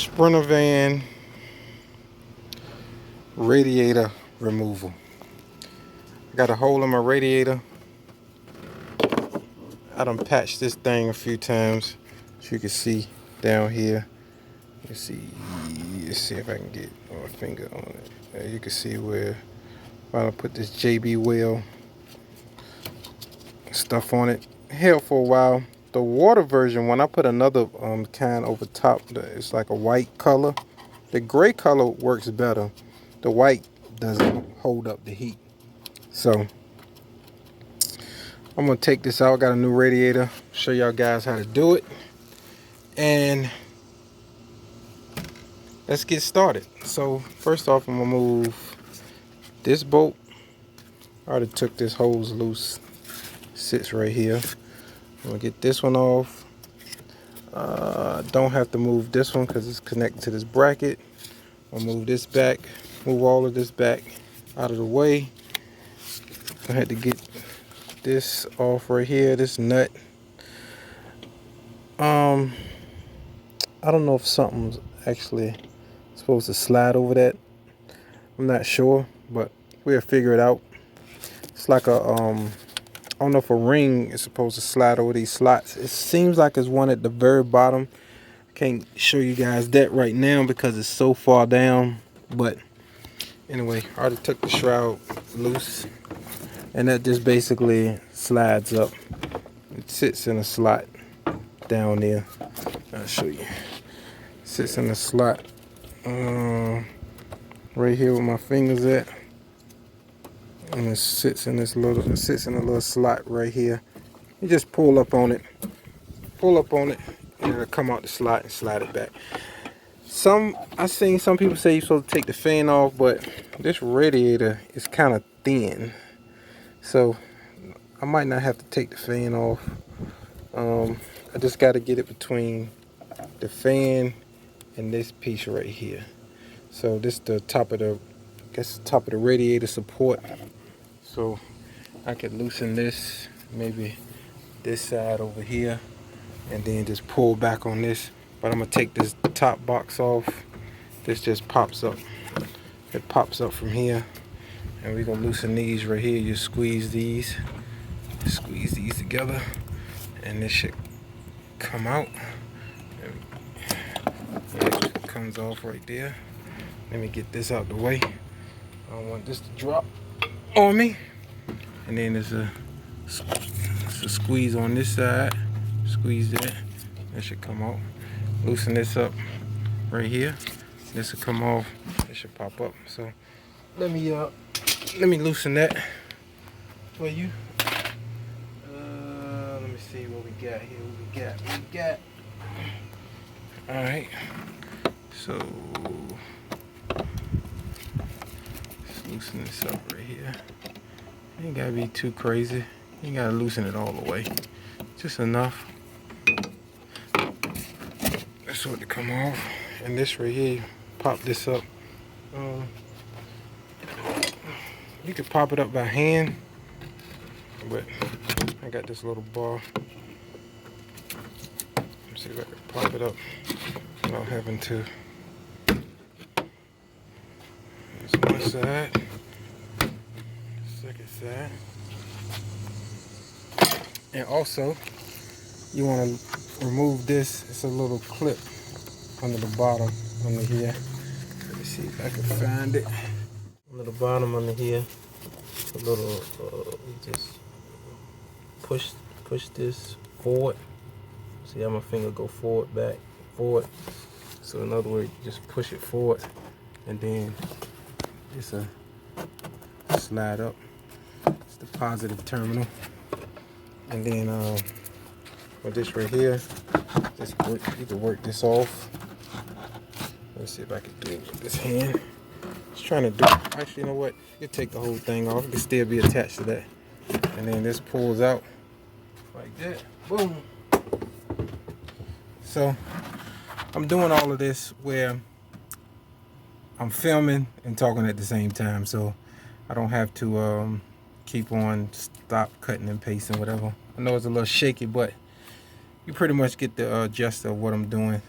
Sprinter van radiator removal. I got a hole in my radiator. I done patched this thing a few times, as you can see down here. Let's see if I can get my finger on it. You can see where I put this JB wheel stuff on it. Held for a while. The water version, when I put another kind over top, it's like a white color. The gray color works better. The white doesn't hold up the heat. So I'm gonna take this out. I got a new radiator. Show y'all guys how to do it. And let's get started. So first off, I'm gonna move this bolt. I already took this hose loose. Sits right here. I'm gonna get this one off. Don't have to move this one because it's connected to this bracket. I'll move this back, move all of this back out of the way. I had to get this off right here, this nut. I don't know if something's actually supposed to slide over that. I'm not sure, but we'll figure it out. It's like a I don't know if a ring is supposed to slide over these slots. It seems like it's one at the very bottom. I can't show you guys that right now because it's so far down. But anyway, I already took the shroud loose. And that just basically slides up. It sits in a slot down there. I'll show you. It sits in a slot right here where my fingers at. And it sits in a little slot right here. You just pull up on it, and it'll come out the slot and slide it back. I've seen some people say you're supposed to take the fan off, but this radiator is kind of thin, so I might not have to take the fan off. I just got to get it between the fan and this piece right here. So this is the top of the radiator support. So I could loosen this, maybe this side over here, and then just pull back on this. But I'm gonna take this top box off. This just pops up. It pops up from here, and we're gonna loosen these right here. You squeeze these together, and this should come out. It comes off right there. Let me get this out the way. I don't want this to drop on me. And then there's a squeeze on this side. Squeeze that. That should come out. Loosen this up right here. This will come off. It should pop up. So let me loosen that for you. Let me see what we got here. What we got. All right. So let's loosen this up right here. Ain't gotta be too crazy. You ain't gotta loosen it all the way. Just enough. That's what to come off. And this right here, pop this up. You could pop it up by hand, but I got this little bar. Let's see if I can pop it up without having to. There's one side. Second side. And also, you want to remove this. It's a little clip under the bottom under here. Let me see if I can find it. Under the bottom under here, a little. You just push this forward. See how my finger go forward, back, forward. So in other words, just push it forward, and then it's a slide up. It's the positive terminal. And then with this right here, you can work this off. Let's see if I can do it with this hand. Just trying to do it. Actually, you know what? You take the whole thing off. It can still be attached to that. And then this pulls out like that. Boom. So I'm doing all of this where I'm filming and talking at the same time, so I don't have to keep on stop cutting and pasting, whatever. I know it's a little shaky, but you pretty much get the gist of what I'm doing.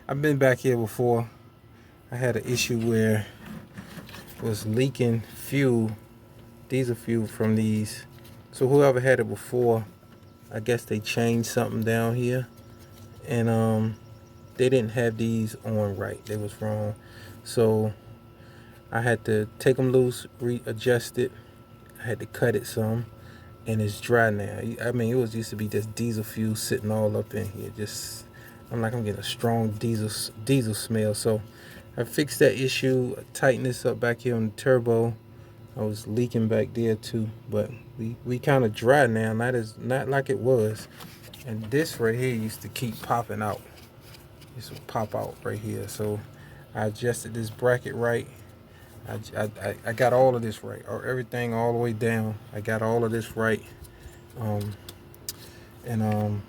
I've been back here before. I had an issue where it was leaking fuel, diesel fuel from these. So whoever had it before, I guess they changed something down here, and they didn't have these on right. They was wrong. So I had to take them loose, readjust it. I had to cut it some, and it's dry now. I mean, it was used to be just diesel fuel sitting all up in here. I'm getting a strong diesel smell. So I fixed that issue, tightened this up back here on the turbo. I was leaking back there too, but we kind of dry now. Not like it was. And this right here used to keep popping out. Used to pop out right here. So I adjusted this bracket right. I got all of this right, or everything all the way down. I got all of this right, and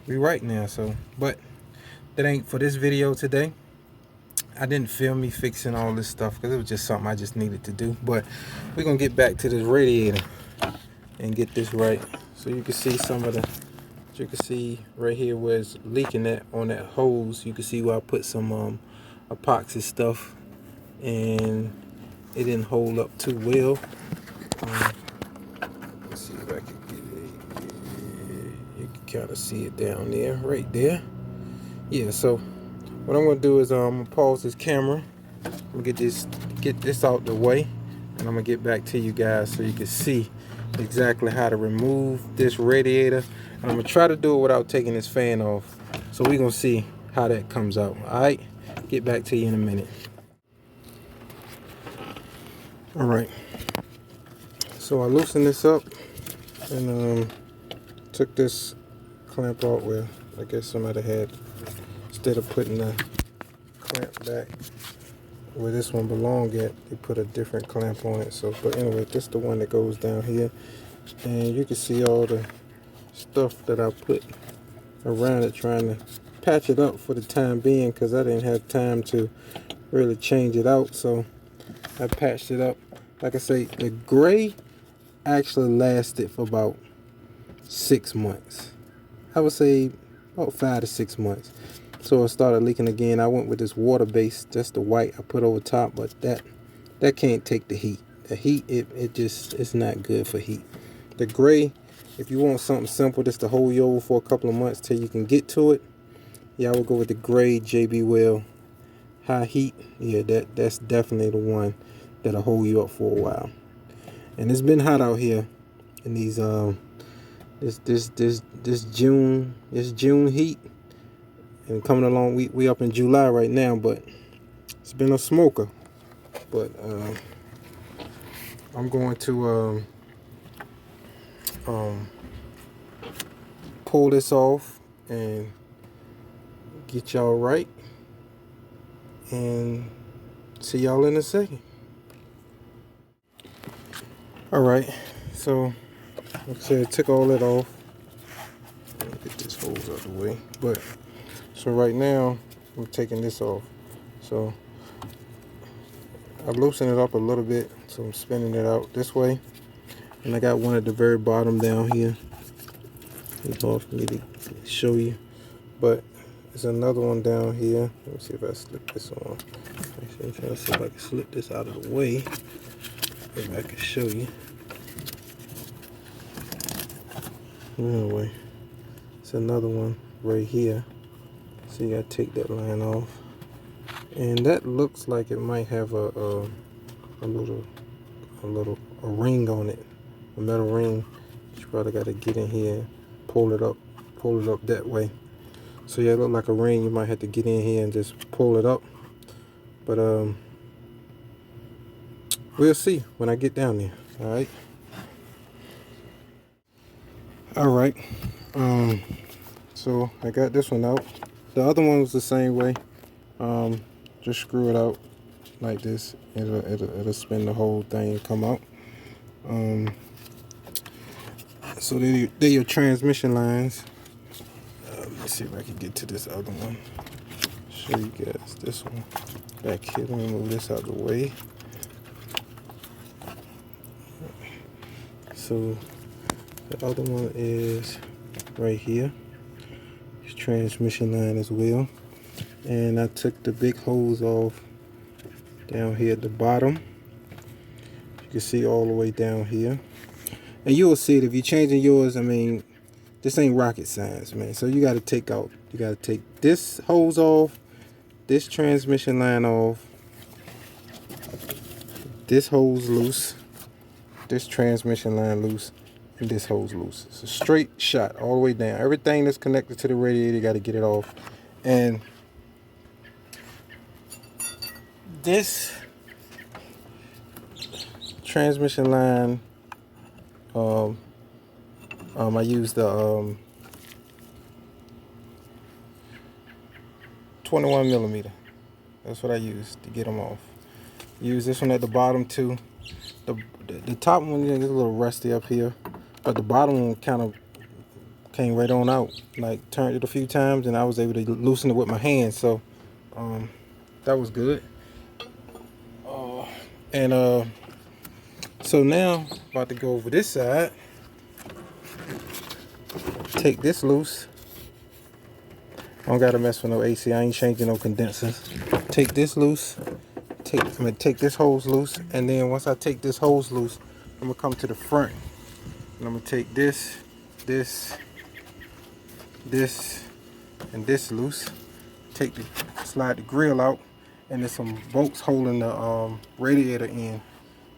we right now. So, but that ain't for this video today. I didn't film me fixing all this stuff because it was just something I just needed to do. But we're gonna get back to this radiator and get this right, so you can see some of the. You can see right here where it's leaking at on that hose. You can see where I put some epoxy stuff, and it didn't hold up too well. Let's see if I can get it. You can kind of see it down there, right there. Yeah. So what I'm gonna do is I'm gonna pause this camera. I'm gonna get this out the way, and I'm gonna get back to you guys so you can see exactly how to remove this radiator. And I'm gonna try to do it without taking this fan off. So we're gonna see how that comes out. All right. Get back to you in a minute. All right, so I loosened this up and took this clamp out where I guess somebody had, instead of putting the clamp back where this one belonged at, they put a different clamp on it. So, but anyway, this is the one that goes down here, and you can see all the stuff that I put around it, trying to patch it up for the time being, because I didn't have time to really change it out. So I patched it up. Like I say, the gray actually lasted for about 6 months. I would say about 5 to 6 months. So it started leaking again. I went with this water base, just the white I put over top, but that can't take the heat. The heat, it's not good for heat. The gray, if you want something simple just to hold you over for a couple of months till you can get to it, yeah, I would go with the gray JB Well high heat. Yeah, that's definitely the one that'll hold you up for a while. And it's been hot out here in these this June heat, and coming along, we up in July right now, but it's been a smoker. But I'm going to pull this off and get y'all right, and see y'all in a second. Alright, so like I said, I took all that off. Let me get this hose out of the way. But so right now I'm taking this off. So I loosened it up a little bit, so I'm spinning it out this way. And I got one at the very bottom down here. It's hard for me to show you, but there's another one down here. Let me see if I slip this on. Actually, I'm trying to see if I can slip this out of the way. Maybe I can show you. Anyway, it's another one right here. So you gotta take that line off, and that looks like it might have a ring on it, a metal ring. You probably gotta get in here, pull it up that way. So yeah, it look like a ring. You might have to get in here and just pull it up. But we'll see when I get down there. All right. All right. So I got this one out. The other one was the same way. Just screw it out like this. It'll spin the whole thing and come out. So they're your transmission lines. Let me see if I can get to this other one. Show you guys this one back here. Let me move this out of the way. So the other one is right here. It's transmission line as well. And I took the big hose off down here at the bottom. You can see all the way down here. And you'll see it if you're changing yours. I mean, this ain't rocket science, man. So you got to take this hose off, this transmission line off, this hose loose, this transmission line loose, and this hose loose. It's a straight shot all the way down. Everything that's connected to the radiator, you got to get it off. And this transmission line, I used the 21 millimeter. That's what I used to get them off. Use this one at the bottom too. The top one is a little rusty up here, but the bottom one kind of came right on out. Like, turned it a few times and I was able to loosen it with my hand, so that was good. So now about to go over this side. Take this loose. I don't gotta mess with no AC. I ain't changing no condensers. Take this loose. I'm gonna take this hose loose, and then once I take this hose loose, I'm gonna come to the front, and I'm gonna take this, and this loose. Slide the grill out, and there's some bolts holding the radiator in,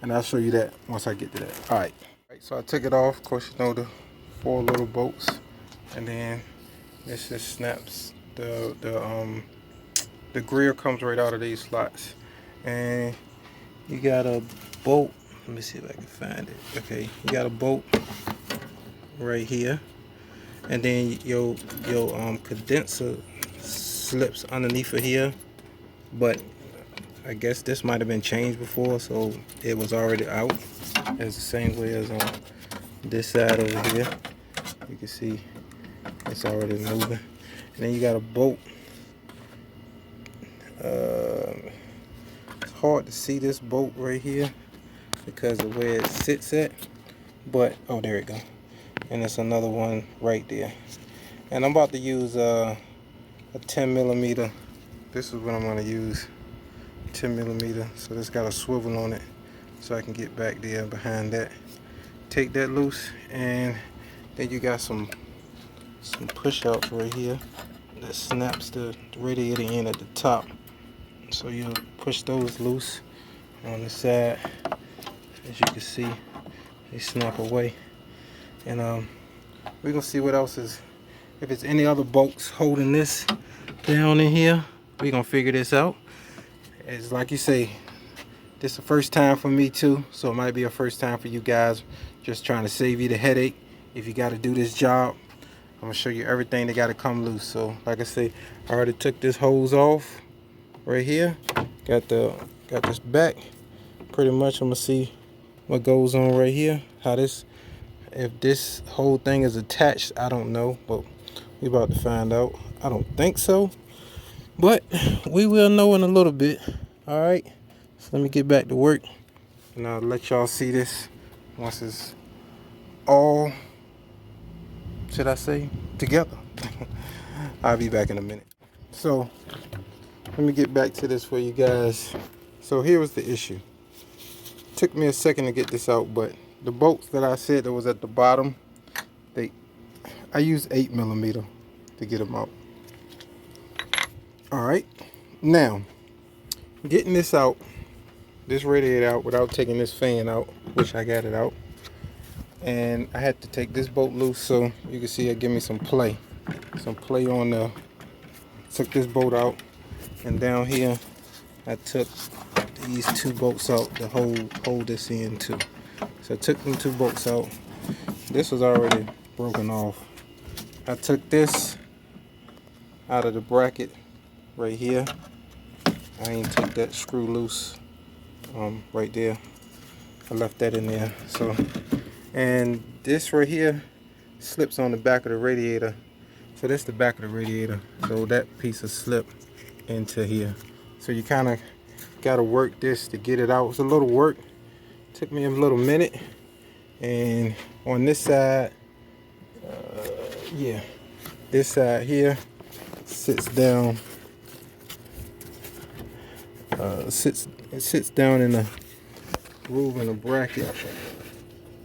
and I'll show you that once I get to that. All right. So I took it off. Of course, you know the 4 little bolts, and then this just snaps. The grill comes right out of these slots, and you got a bolt. Let me see if I can find it. Okay, you got a bolt right here, and then your condenser slips underneath of here, but I guess this might have been changed before, so it was already out. It's the same way as on this side over here. You can see it's already moving. And then you got a bolt. It's hard to see this bolt right here because of where it sits at, but oh, there it go. And there's another one right there. And I'm about to use a 10 millimeter. This is what I'm going to use. 10 millimeter. So this got a swivel on it, so I can get back there behind that. Take that loose, and then you got some push-outs right here that snaps the radiator in at the top. So you'll push those loose on the side. As you can see, they snap away. And we're gonna see what else is, if it's any other bolts holding this down in here. We're gonna figure this out. It's like you say, this is the first time for me too, so it might be a first time for you guys. Just trying to save you the headache if you got to do this job. I'm gonna show you everything that got to come loose. So like I say, I already took this hose off right here. Got this back. Pretty much I'm gonna see what goes on right here. If this whole thing is attached, I don't know, but we about to find out. I don't think so, but we will know in a little bit. All right, so let me get back to work, and I'll let y'all see this once it's all, should I say, together. I'll be back in a minute. So let me get back to this for you guys. So here was the issue. Took me a second to get this out, but the bolts that I said that was at the bottom, I used 8 millimeter to get them out. All right, now getting this out, this radiator out without taking this fan out, which I got it out, and I had to take this bolt loose, so you can see it give me some play on the. Took this bolt out, and down here I took these 2 bolts out to hold this in too. So I took them 2 bolts out. This was already broken off. I took this out of the bracket right here. I ain't took that screw loose right there. I left that in there. So, and this right here slips on the back of the radiator. So that's the back of the radiator. So that piece of slip into here. So you kind of got to work this to get it out. It's a little work. Took me a little minute. And on this side, yeah, this side here sits down it sits down in a groove in a bracket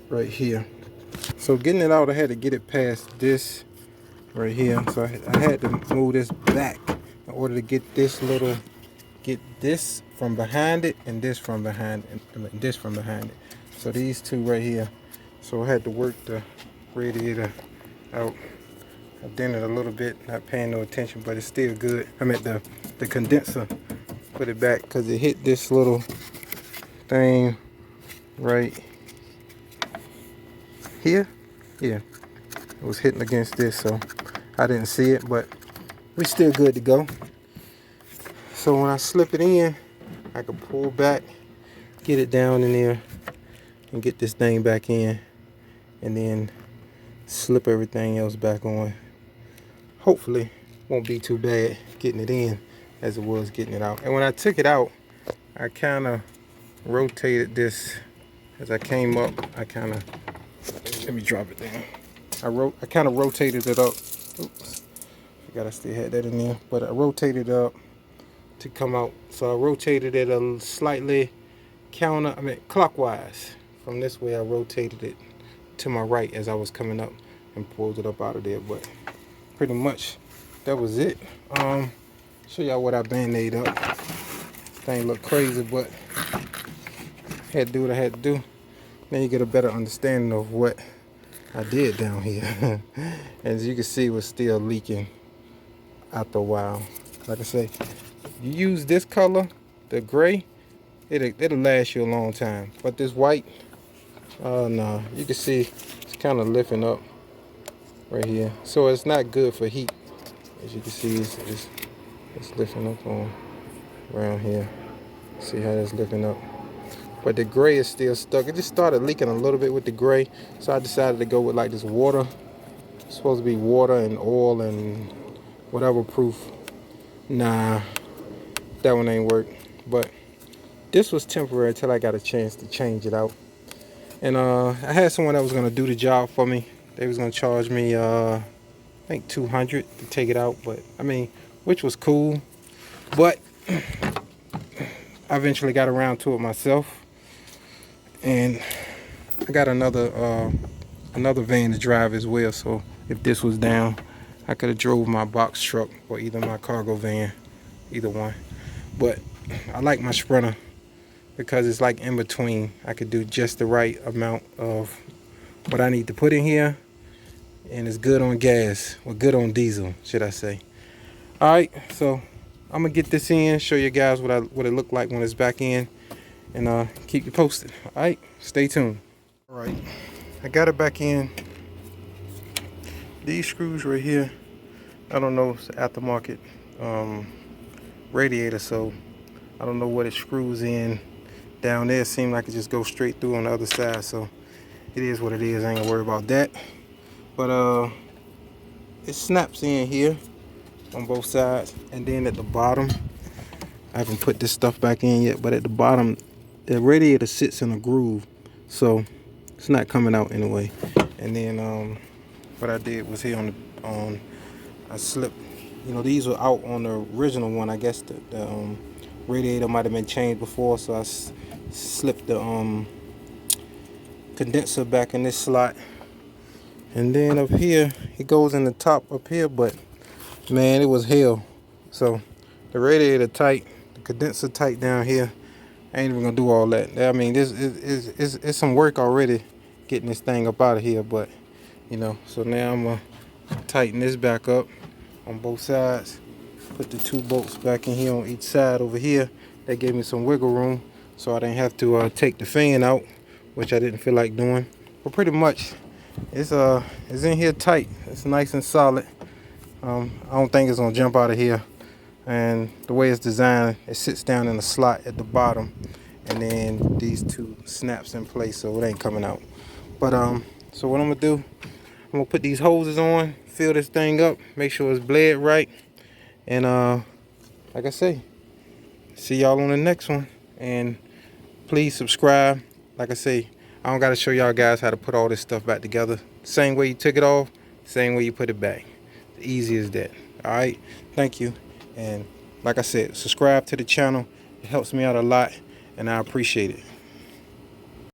right here. So getting it out, I had to get it past this right here. So I had to move this back in order to get this from behind it and this from behind it, and this from behind it. So these two right here. So I had to work the radiator out. I dented a little bit, not paying no attention, but it's still good. I meant the condenser, put it back because it hit this little thing right here. Yeah, it was hitting against this, so I didn't see it, but we still good to go. So when I slip it in, I can pull back, get it down in there, and get this thing back in, and then slip everything else back on. Hopefully won't be too bad getting it in as it was getting it out. And when I took it out, I kind of rotated this as I came up. Let me drop it down. I kind of rotated it up. Oops, forgot I still had that in there, but I rotated it up to come out. So I rotated it a slightly clockwise. From this way, I rotated it to my right as I was coming up and pulled it up out of there. But pretty much that was it. Show y'all what I band-aid up. Thing look crazy, but had to do what I had to do. Then you get a better understanding of what I did down here. As you can see, it was still leaking after a while. Like I say, you use this color, the gray, it'll last you a long time. But this white, no, you can see it's kind of lifting up right here. So it's not good for heat. As you can see, it's lifting up on around here. See how it's lifting up. But the gray is still stuck. It just started leaking a little bit with the gray. So I decided to go with like this water. It's supposed to be water and oil and whatever proof. Nah, that one ain't work. But this was temporary until I got a chance to change it out. And I had someone that was gonna do the job for me. They was gonna charge me I think $200 to take it out, but I mean, which was cool. But I eventually got around to it myself. And I got another van to drive as well, so if this was down, I could have drove my box truck or either my cargo van, either one. But I like my Sprinter because it's like in between. I could do just the right amount of what I need to put in here, and it's good on gas, or good on diesel, should I say. Alright, so I'm gonna get this in, show you guys what it looked like when it's back in, and keep you posted. Alright, stay tuned. Alright, I got it back in. These screws right here, I don't know, it's aftermarket radiator, so I don't know what it screws in down there. It seemed like it just goes straight through on the other side, so it is what it is. I ain't gonna worry about that. But it snaps in here on both sides, and then at the bottom, I haven't put this stuff back in yet, but at the bottom the radiator sits in a groove, so it's not coming out anyway. And then what I did was here I slipped, you know, these were out on the original one. I guess the radiator might have been changed before, so I slipped the condenser back in this slot. And then up here, it goes in the top up here, but man, it was hell. So the radiator tight, the condenser tight down here. I ain't even gonna do all that. I mean, this is some work already getting this thing up out of here, but you know, so now I'm gonna tighten this back up on both sides. Put the 2 bolts back in here on each side over here. That gave me some wiggle room, so I didn't have to take the fan out, which I didn't feel like doing. But pretty much, it's in here tight. It's nice and solid. I don't think it's gonna jump out of here. And the way it's designed, it sits down in a slot at the bottom, and then these 2 snaps in place, so it ain't coming out. But so what I'm gonna do, I'm gonna put these hoses on, fill this thing up, make sure it's bled right, and like I say, see y'all on the next one. And please subscribe. Like I say, I don't gotta show y'all guys how to put all this stuff back together. Same way you took it off, same way you put it back. Easy as that. All right, thank you. And like I said, subscribe to the channel It helps me out a lot, and I appreciate it.